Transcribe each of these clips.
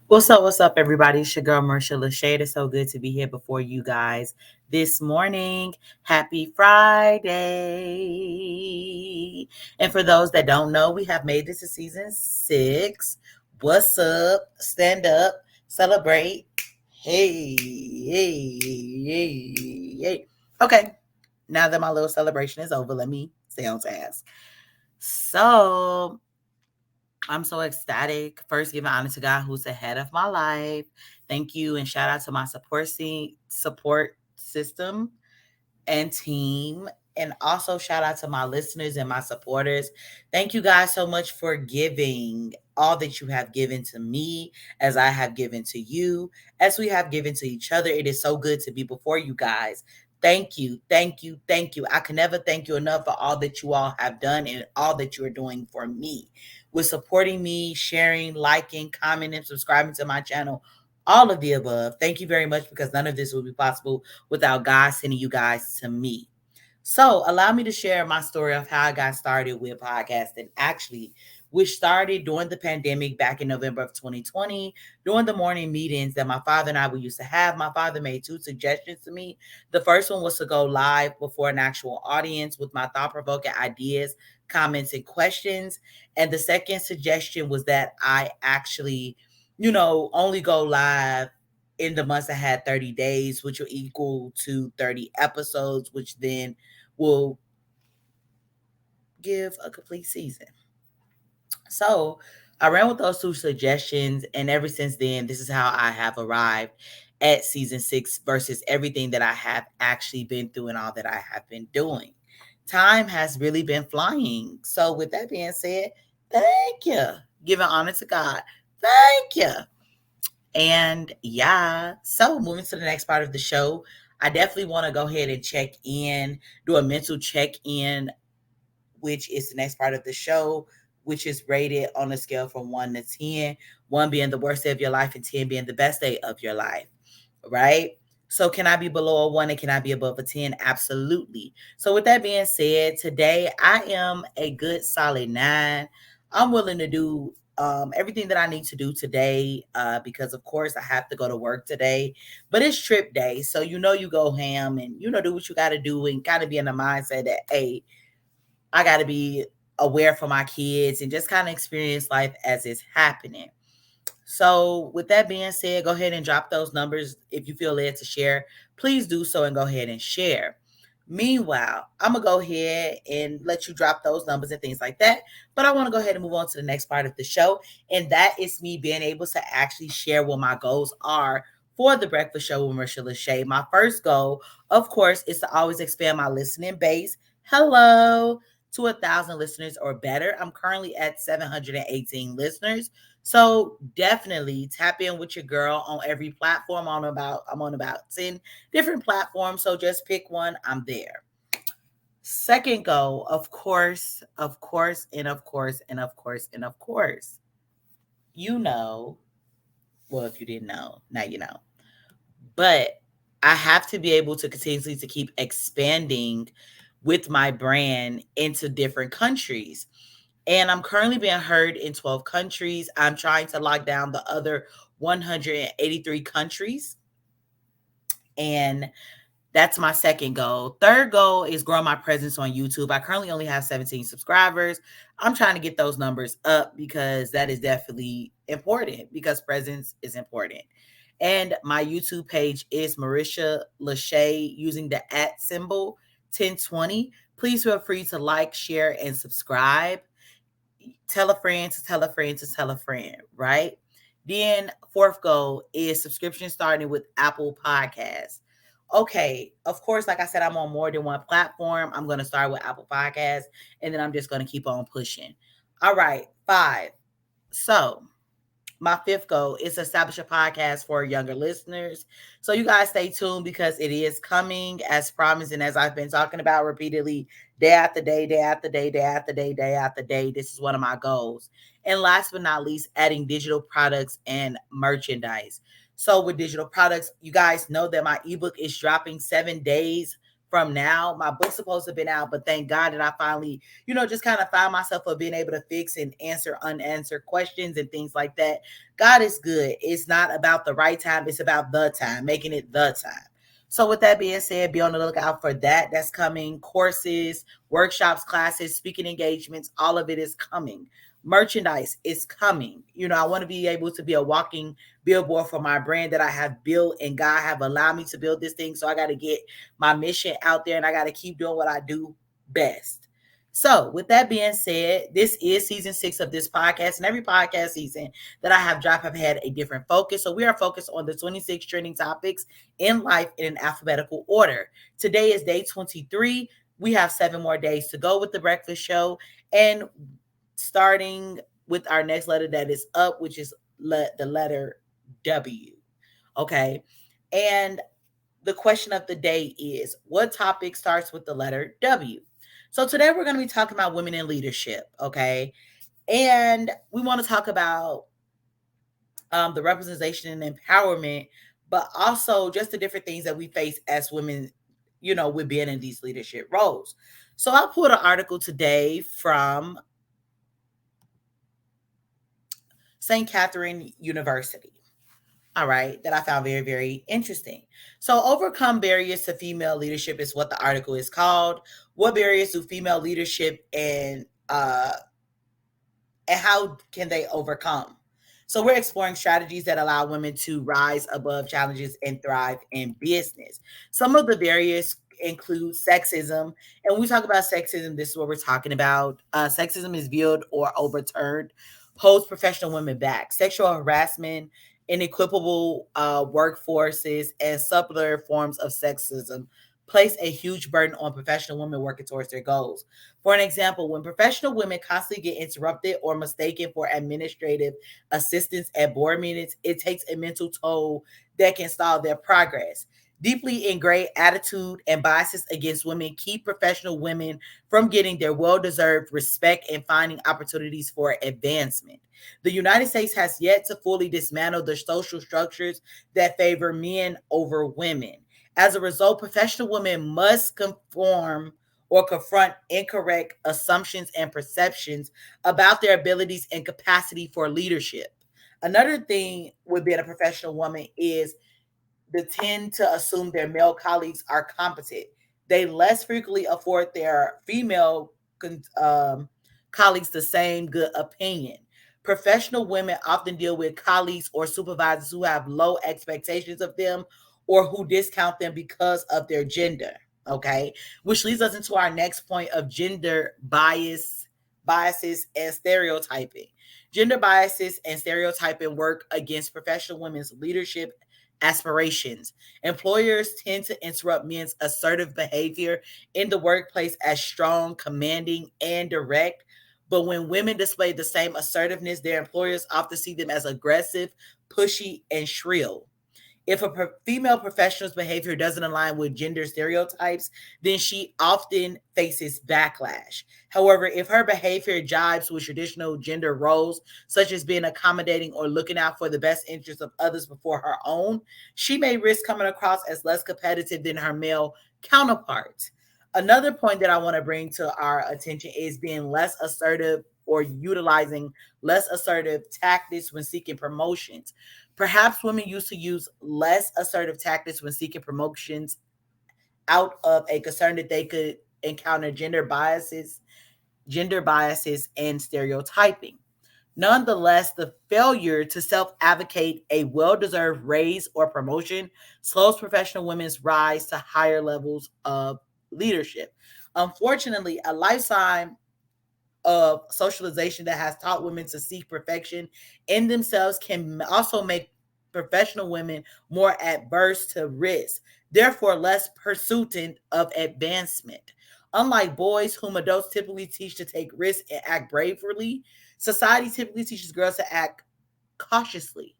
What's up, everybody? It's your girl, Marisha LaShay. It's so good to be here before you guys this morning. Happy Friday. And for those that don't know, we have made this to season 6. What's up? Stand up, celebrate. Hey, hey, hey, hey. Okay, now that my little celebration is over, let me stay on task. So, I'm so ecstatic. First, giving honor to God, who's the head of my life. Thank you, and shout out to my support system and team. And also shout out to my listeners and my supporters. Thank you guys so much for giving all that you have given to me, as I have given to you, as we have given to each other. It is so good to be before you guys. Thank you, thank you, thank you. I can never thank you enough for all that you all have done and all that you are doing for me with supporting me, sharing, liking, commenting, subscribing to my channel, all of the above. Thank you very much, because none of this would be possible without God sending you guys to me. So, allow me to share my story of how I got started with podcasting, actually, which started during the pandemic back in November of 2020, during the morning meetings that my father and I we used to have. My father made two suggestions to me. The first one was to go live before an actual audience with my thought provoking ideas, comments, and questions. And the second suggestion was that I actually, only go live in the months I had 30 days, which will equal to 30 episodes, which then will give a complete season. So I ran with those two suggestions, and ever since then, this is how I have arrived at season 6 versus everything that I have actually been through and all that I have been doing. Time has really been flying. So, with that being said, thank you. Giving honor to God. Thank you. And yeah, so moving to the next part of the show, I definitely want to go ahead and check in, do a mental check in, which is the next part of the show, which is rated on a scale from 1 to 10, 1 being the worst day of your life and 10 being the best day of your life, right? So, can I be below a 1 and can I be above a 10? Absolutely. So, with that being said, today I am a good solid 9. I'm willing to do everything that I need to do today, because, of course, I have to go to work today. But it's trip day. So, you go ham and, do what you got to do and kind of be in the mindset that, hey, I got to be aware for my kids and just kind of experience life as it's happening. So, with that being said, go ahead and drop those numbers if you feel led to share. Please do so and go ahead and share. Meanwhile, I'm going to go ahead and let you drop those numbers and things like that. But I want to go ahead and move on to the next part of the show. And that is me being able to actually share what my goals are for the breakfast show with Marisha LaShay. My first goal, of course, is to always expand my listening base. Hello, to 1,000 listeners or better. I'm currently at 718 listeners. So definitely tap in with your girl on every platform. I'm on about 10 different platforms. So just pick one. I'm there. Second goal, of course, of course, and of course, and of course, and of course. You know, well, if you didn't know, now you know. But I have to be able to continuously to keep expanding with my brand into different countries. And I'm currently being heard in 12 countries. I'm trying to lock down the other 183 countries. And that's my second goal. Third goal is growing my presence on YouTube. I currently only have 17 subscribers. I'm trying to get those numbers up because that is definitely important, because presence is important. And my YouTube page is Marisha LaShay using the @ symbol 1020. Please feel free to like, share, and subscribe. Tell a friend to tell a friend to tell a friend, right? Then fourth goal is subscription starting with Apple Podcasts. Okay, of course, like I said, I'm on more than one platform. I'm going to start with Apple Podcasts, and then I'm just going to keep on pushing. All right, 5. So, my fifth goal is to establish a podcast for younger listeners. So you guys stay tuned, because it is coming as promised, and as I've been talking about repeatedly, day after day, day after day, day after day, day after day. This is one of my goals. And last but not least, adding digital products and merchandise. So with digital products, you guys know that my ebook is dropping 7 days from now. My book's supposed to have been out, but thank God that I finally, just kind of found myself of being able to fix and answer unanswered questions and things like that. God is good. It's not about the right time, it's about the time, making it the time. So, with that being said, be on the lookout for that. That's coming. Courses, workshops, classes, speaking engagements, all of it is coming. Merchandise is coming. I want to be able to be a walking billboard for my brand that I have built, and God have allowed me to build this thing. So I got to get my mission out there, and I got to keep doing what I do best. So, with that being said, this is season 6 of this podcast, and every podcast season that I have dropped have had a different focus. So, we are focused on the 26 trending topics in life in an alphabetical order. Today is day 23. We have 7 more days to go with the breakfast show, and starting with our next letter that is up, which is the letter W. Okay. And the question of the day is, what topic starts with the letter W? So today we're going to be talking about women in leadership. Okay. And we want to talk about the representation and empowerment, but also just the different things that we face as women, with being in these leadership roles. So I pulled an article today from St. Catherine University. All right, that I found very, very interesting. So, overcome barriers to female leadership is what the article is called. What barriers do female leadership and how can they overcome? So, we're exploring strategies that allow women to rise above challenges and thrive in business. Some of the barriers include sexism. And when we talk about sexism, this is what we're talking about. Sexism is viewed or overturned, holds professional women back. Sexual harassment, inequitable workforces, and subtler forms of sexism place a huge burden on professional women working towards their goals. For an example, when professional women constantly get interrupted or mistaken for administrative assistants at board meetings, it takes a mental toll that can stall their progress. Deeply ingrained attitude and biases against women keep professional women from getting their well deserved respect and finding opportunities for advancement. The United States has yet to fully dismantle the social structures that favor men over women. As a result, professional women must conform or confront incorrect assumptions and perceptions about their abilities and capacity for leadership. Another thing with being a professional woman is they tend to assume their male colleagues are competent. They less frequently afford their female colleagues the same good opinion. Professional women often deal with colleagues or supervisors who have low expectations of them or who discount them because of their gender. Okay, which leads us into our next point of gender biases, and stereotyping. Gender biases and stereotyping work against professional women's leadership aspirations. Employers tend to interrupt men's assertive behavior in the workplace as strong, commanding, and direct. But when women display the same assertiveness, their employers often see them as aggressive, pushy, and shrill. If a female professional's behavior doesn't align with gender stereotypes, then she often faces backlash. However, if her behavior jives with traditional gender roles, such as being accommodating or looking out for the best interests of others before her own, she may risk coming across as less competitive than her male counterparts. Another point that I want to bring to our attention is being less assertive or utilizing less assertive tactics when seeking promotions. Perhaps women used to use less assertive tactics when seeking promotions out of a concern that they could encounter gender biases and stereotyping. Nonetheless, the failure to self-advocate a well-deserved raise or promotion slows professional women's rise to higher levels of leadership. Unfortunately, a lifetime of socialization that has taught women to seek perfection in themselves can also make professional women more adverse to risk, therefore less pursuant of advancement. Unlike boys, whom adults typically teach to take risks and act bravely, society typically teaches girls to act cautiously.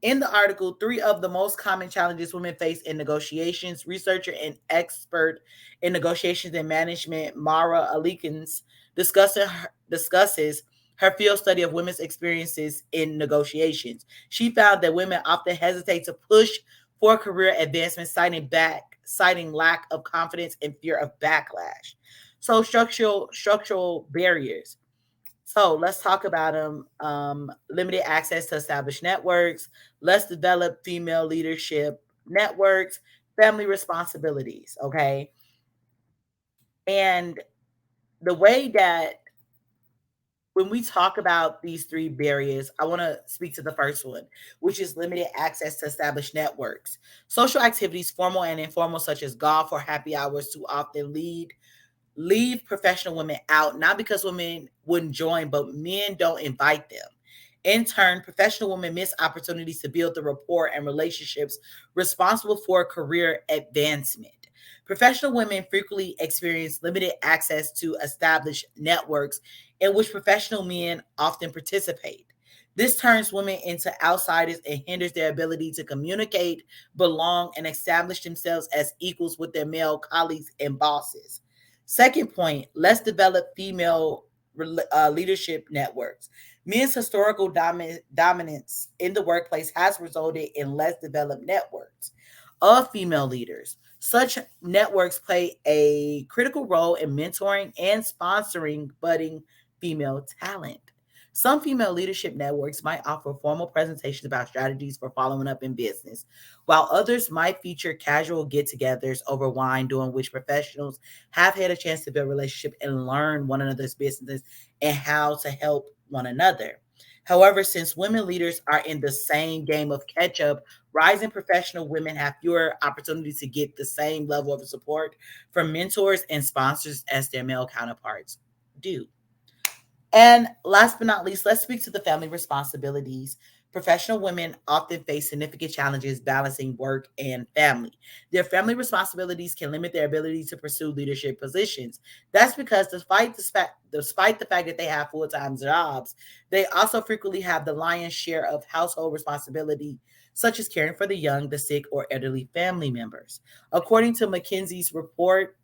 In the article, 3 of the most common challenges women face in negotiations, researcher and expert in negotiations and management, Mara Alikins, discusses her field study of women's experiences in negotiations. She found that women often hesitate to push for career advancement, citing citing lack of confidence and fear of backlash. So structural barriers. So let's talk about them. Limited access to established networks, less developed female leadership networks, family responsibilities. Okay. And the way that when we talk about these three barriers, I want to speak to the first one, which is limited access to established networks. Social activities, formal and informal, such as golf or happy hours, too often leave professional women out, not because women wouldn't join, but men don't invite them. In turn, professional women miss opportunities to build the rapport and relationships responsible for career advancement. Professional women frequently experience limited access to established networks in which professional men often participate. This turns women into outsiders and hinders their ability to communicate, belong, and establish themselves as equals with their male colleagues and bosses. Second point, less developed female leadership networks. Men's historical dominance in the workplace has resulted in less developed networks of female leaders. Such networks play a critical role in mentoring and sponsoring budding female talent. Some female leadership networks might offer formal presentations about strategies for following up in business, while others might feature casual get togethers over wine, during which professionals have had a chance to build relationship and learn one another's businesses and how to help one another. However, since women leaders are in the same game of catch up, rising professional women have fewer opportunities to get the same level of support from mentors and sponsors as their male counterparts do. And last but not least, let's speak to the family responsibilities. Professional women often face significant challenges balancing work and family. Their family responsibilities can limit their ability to pursue leadership positions. That's because despite the fact that they have full-time jobs, they also frequently have the lion's share of household responsibility, such as caring for the young, the sick, or elderly family members. According to McKinsey's report,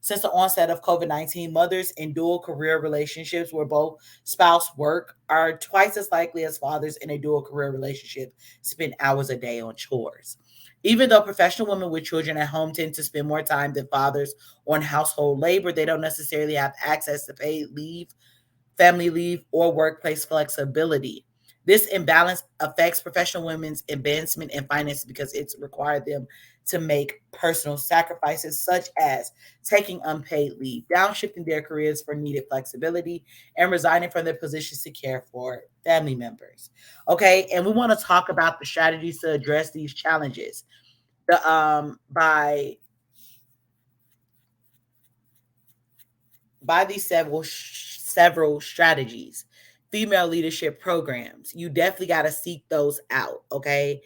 since the onset of COVID 19, mothers in dual career relationships where both spouse work are twice as likely as fathers in a dual career relationship spend hours a day on chores. Even though professional women with children at home tend to spend more time than fathers on household labor, they don't necessarily have access to paid leave, family leave, or workplace flexibility. This imbalance affects professional women's advancement and finances because it's required them to make personal sacrifices such as taking unpaid leave, downshifting their careers for needed flexibility, and resigning from their positions to care for family members. Okay, and we want to talk about the strategies to address these challenges. The by these several strategies, female leadership programs, you definitely got to seek those out. Okay,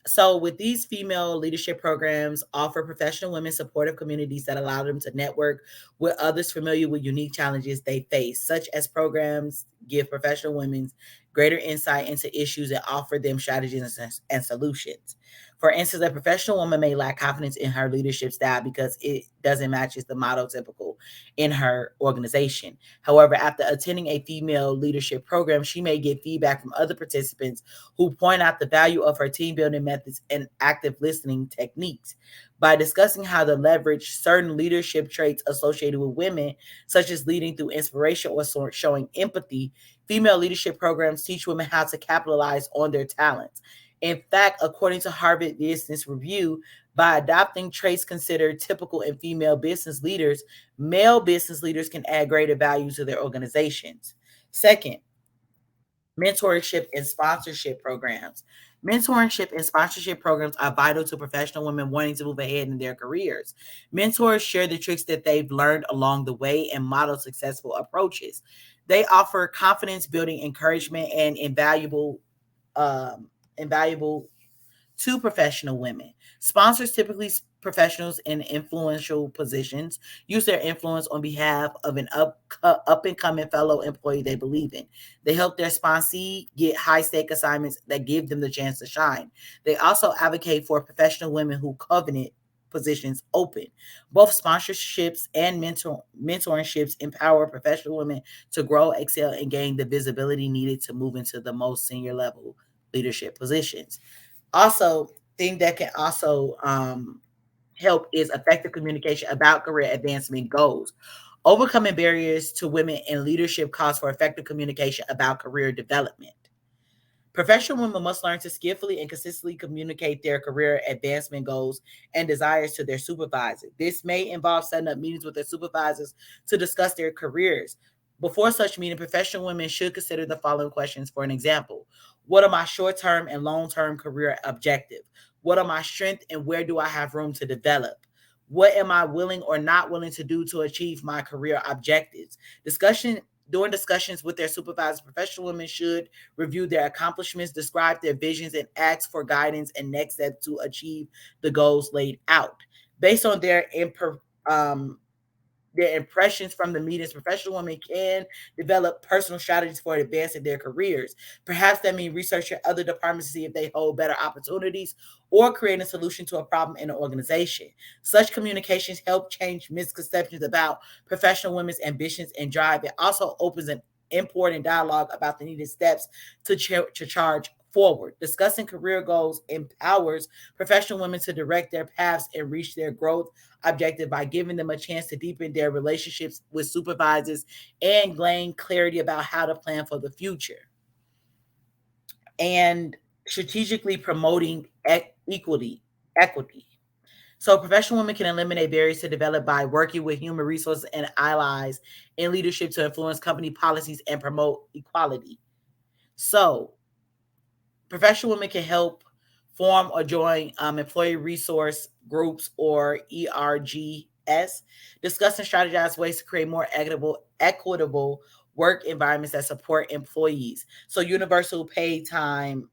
so with these female leadership programs offer professional women supportive communities that allow them to network with others familiar with unique challenges they face. Such as programs give professional women greater insight into issues and offer them strategies and solutions. For instance, a professional woman may lack confidence in her leadership style because it doesn't match the model typical in her organization. However, after attending a female leadership program, she may get feedback from other participants who point out the value of her team building methods and active listening techniques. By discussing how to leverage certain leadership traits associated with women, such as leading through inspiration or showing empathy, female leadership programs teach women how to capitalize on their talents. In fact, according to Harvard Business Review, by adopting traits considered typical in female business leaders, male business leaders can add greater value to their organizations. Second, mentorship and sponsorship programs. Mentorship and sponsorship programs are vital to professional women wanting to move ahead in their careers. Mentors share the tricks that they've learned along the way and model successful approaches. They offer confidence building encouragement and invaluable to professional women. Sponsors, typically professionals in influential positions, use their influence on behalf of an up and coming fellow employee they believe in. They help their sponsee get high stake assignments that give them the chance to shine. They also advocate for professional women who covenant positions open. Both sponsorships and mentorships empower professional women to grow, excel, and gain the visibility needed to move into the most senior level leadership positions. Also, thing that can also help is effective communication about career advancement goals. Overcoming barriers to women in leadership calls for effective communication about career development. Professional women must learn to skillfully and consistently communicate their career advancement goals and desires to their supervisor. This may involve setting up meetings with their supervisors to discuss their careers. Before such meeting, professional women should consider the following questions. For an example, what are my short-term and long-term career objectives? What are my strengths and where do I have room to develop? What am I willing or not willing to do to achieve my career objectives? During discussions with their supervisors, professional women should review their accomplishments, describe their visions, and ask for guidance and next steps to achieve the goals laid out. Based on their impressions from the meetings, professional women can develop personal strategies for advancing their careers. Perhaps that means researching other departments to see if they hold better opportunities or creating a solution to a problem in an organization. Such communications help change misconceptions about professional women's ambitions and drive. It also opens an important dialogue about the needed steps to charge forward. Discussing career goals empowers professional women to direct their paths and reach their growth objective by giving them a chance to deepen their relationships with supervisors and gain clarity about how to plan for the future. And strategically promoting equity. So professional women can eliminate barriers to develop by working with human resources and allies in leadership to influence company policies and promote equality. So professional women can help form or join employee resource groups or ERGS, discuss and strategize ways to create more equitable work environments that support employees. So universal paid time,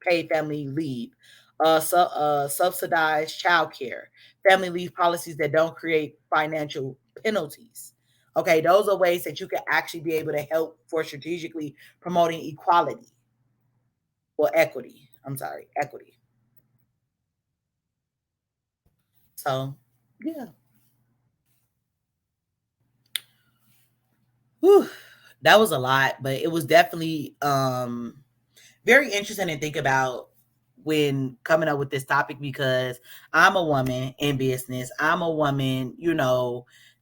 paid family leave, subsidized childcare, family leave policies that don't create financial penalties. Okay, those are ways that you can actually be able to help for strategically promoting equality or equity. I'm sorry, equity. So, yeah. Whew, that was a lot, but it was definitely very interesting to think about when coming up with this topic because I'm a woman in business. I'm a woman,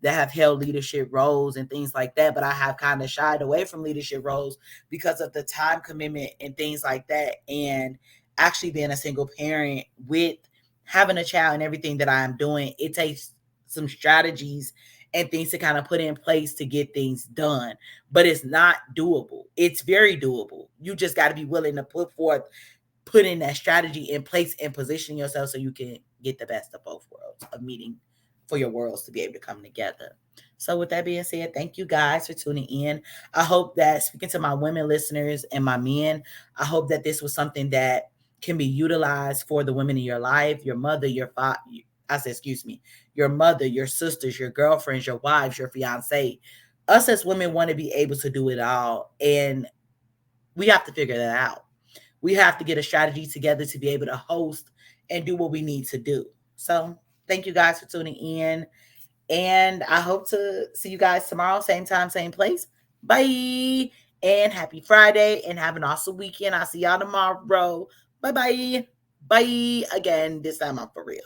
that have held leadership roles and things like that, but I have kind of shied away from leadership roles because of the time commitment and things like that. And actually being a single parent with having a child and everything that I'm doing, it takes some strategies and things to kind of put in place to get things done. But it's not doable. It's very doable. You just got to be willing to put in that strategy in place and position yourself so you can get the best of both worlds of meeting for your worlds to be able to come together. So with that being said, thank you guys for tuning in. I hope that speaking to my women listeners and my men, I hope that this was something that can be utilized for the women in your life, your mother, your father, I said, excuse me, your mother, your sisters, your girlfriends, your wives, your fiance. Us as women want to be able to do it all. And we have to figure that out. We have to get a strategy together to be able to host and do what we need to do. So thank you guys for tuning in. And I hope to see you guys tomorrow, same time, same place. Bye. And happy Friday and have an awesome weekend. I'll see y'all tomorrow. Bye bye. Bye again. This time I'm for real.